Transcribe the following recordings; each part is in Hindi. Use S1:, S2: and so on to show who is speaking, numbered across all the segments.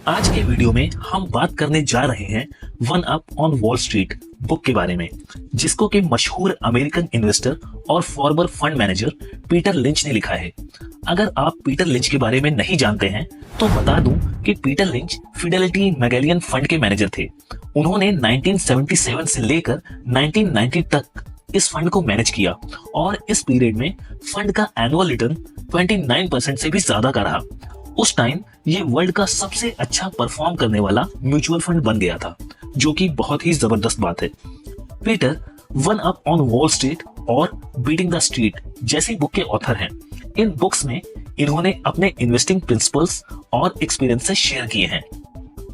S1: आज के वीडियो में हम बात करने जा रहे हैं one up on Wall street book के बारे में, जिसको कि मशहूर अमेरिकन इन्वेस्टर और farmer fund manager Peter lynch ने लिखा है। अगर आप पीटर लिंच के बारे में नहीं जानते हैं तो बता दूं कि पीटर लिंच फिडेलिटी मैगेलियन फंड के मैनेजर थे। उन्होंने 1977 से लेकर 1990 तक इस फंड को मैनेज किया और इस पीरियड में फंड का एनुअल रिटर्न 29% से भी ज्यादा का रहा। उस टाइम ये वर्ल्ड का सबसे अच्छा परफॉर्म करने वाला म्यूचुअल फंड बन गया था, जो कि बहुत ही जबरदस्त बात है। Peter one up on Wall Street और बीटिंग द स्ट्रीट जैसी बुक के ऑथर हैं। इन बुक्स में इन्होंने अपने इन्वेस्टिंग प्रिंसिपल्स और एक्सपीरियंसेस शेयर किए हैं।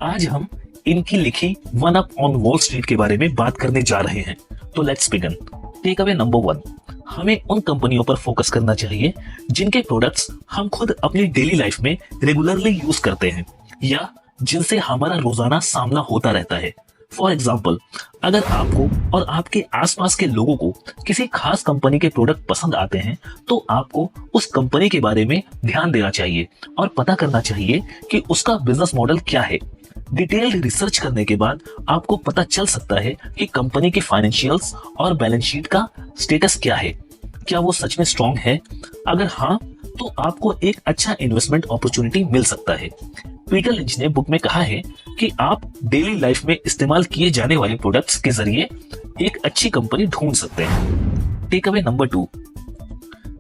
S1: आज हम इनकी लिखी one up on Wall Street के बारे में बात करने जा रहे हैं। तो let's begin. Take away number 1, हमें उन कंपनियों पर फोकस करना चाहिए जिनके प्रोडक्ट्स हम खुद अपनी डेली लाइफ में रेगुलरली यूज करते हैं या जिनसे हमारा रोजाना सामना होता रहता है। फॉर एग्जाम्पल, अगर आपको और आपके आसपास के लोगों को किसी खास कंपनी के प्रोडक्ट पसंद आते हैं तो आपको उस कंपनी के बारे में ध्यान देना चाहिए और पता करना चाहिए कि उसका बिजनेस मॉडल क्या है। डिटेल्ड रिसर्च करने के बाद आपको पता चल सकता है कि कंपनी के फाइनेंशियल्स और बैलेंस शीट का स्टेटस क्या है, क्या वो सच में स्ट्रॉन्ग है। अगर हाँ, तो आपको एक अच्छा इन्वेस्टमेंट अपॉर्चुनिटी मिल सकता है। पीटर लिंच ने बुक में कहा है कि आप डेली लाइफ में इस्तेमाल किए जाने वाले प्रोडक्ट्स के जरिए एक अच्छी कंपनी ढूंढ सकते हैं। Take away number 2,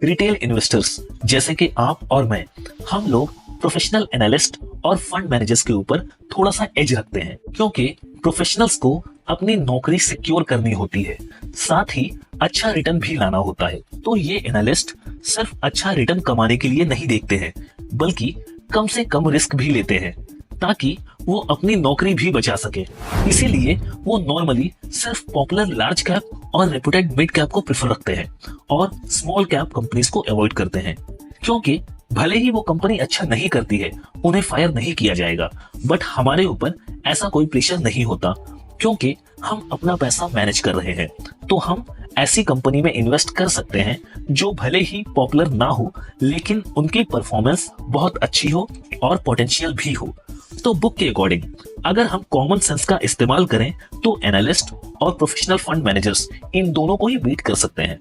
S1: retail investors जैसे कि आप और मैं, हम लोग प्रोफेशनल एनालिस्ट और फंड मैनेजर्स के ऊपर थोड़ा सा एज रखते हैं, क्योंकि प्रोफेशनल्स को अपनी नौकरी सिक्योर करनी होती है, साथ ही अच्छा रिटर्न भी लाना होता है। तो ये एनालिस्ट सिर्फ अच्छा रिटर्न कमाने के लिए नहीं देखते हैं, बल्कि कम से कम रिस्क भी लेते हैं ताकि वो अपनी नौकरी भी बचा सके। इसीलिए वो नॉर्मली सिर्फ पॉपुलर लार्ज कैप और रेपुटेड मिड कैप को प्रेफर रखते हैं और स्मॉल कैप कंपनीज को अवॉइड करते हैं, क्योंकि भले ही वो कंपनी अच्छा नहीं करती है, उन्हें फायर नहीं किया जाएगा, बट हमारे ऊपर ऐसा कोई प्रेशर नहीं होता क्योंकि हम अपना पैसा मैनेज कर रहे हैं। तो हम ऐसी कंपनी में इन्वेस्ट कर सकते हैं जो भले ही पॉपुलर ना हो, लेकिन उनकी परफॉर्मेंस बहुत अच्छी हो और पोटेंशियल भी हो। तो बुक के अकॉर्डिंग अगर हम कॉमन सेंस का इस्तेमाल करें तो एनालिस्ट और प्रोफेशनल फंड मैनेजर्स इन दोनों को ही बीट कर सकते हैं।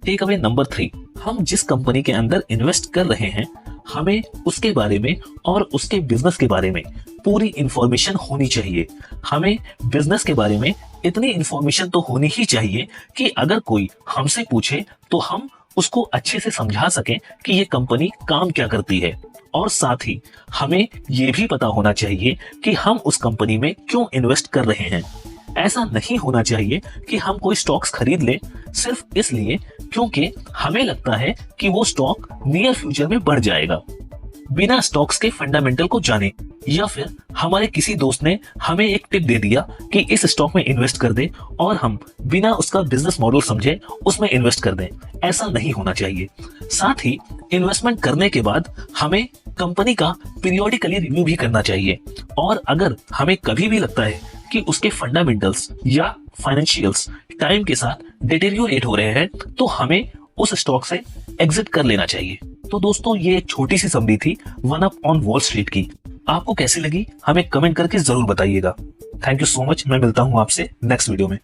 S1: टेक अवे नंबर 3, हम जिस कंपनी के अंदर इन्वेस्ट कर रहे हैं हमें उसके बारे में और उसके बिजनेस के बारे में पूरी इंफॉर्मेशन होनी चाहिए। हमें बिजनेस के बारे में इतनी इंफॉर्मेशन तो होनी ही चाहिए कि अगर कोई हमसे पूछे तो हम उसको अच्छे से समझा सकें कि ये कंपनी काम क्या करती है, और साथ ही हमें ये भी पता होना चाहिए कि हम उस कंपनी में क्यों इन्वेस्ट कर रहे हैं। ऐसा नहीं होना चाहिए कि हम कोई स्टॉक्स खरीद लें सिर्फ इसलिए क्योंकि हमें लगता है कि वो स्टॉक नियर फ्यूचर में बढ़ जाएगा, बिना स्टॉक्स के फंडामेंटल को जाने, या फिर हमारे किसी दोस्त ने हमें एक टिप दे दिया कि इस स्टॉक में इन्वेस्ट कर दे और हम बिना उसका बिजनेस मॉडल समझे उसमें इन्वेस्ट कर दें। ऐसा नहीं होना चाहिए। साथ ही इन्वेस्टमेंट करने के बाद हमें कंपनी का पीरियोडिकली रिव्यू भी करना चाहिए, और अगर हमें कभी भी लगता है कि उसके फंडामेंटल्स या फाइनेंशियल्स टाइम के साथ डिटेरियोरेट हो रहे हैं तो हमें उस स्टॉक से एग्जिट कर लेना चाहिए। तो दोस्तों, ये एक छोटी सी समरी थी one up on Wall street की। आपको कैसी लगी हमें कमेंट करके जरूर बताइएगा। Thank you so much. मैं मिलता हूं आपसे नेक्स्ट वीडियो में।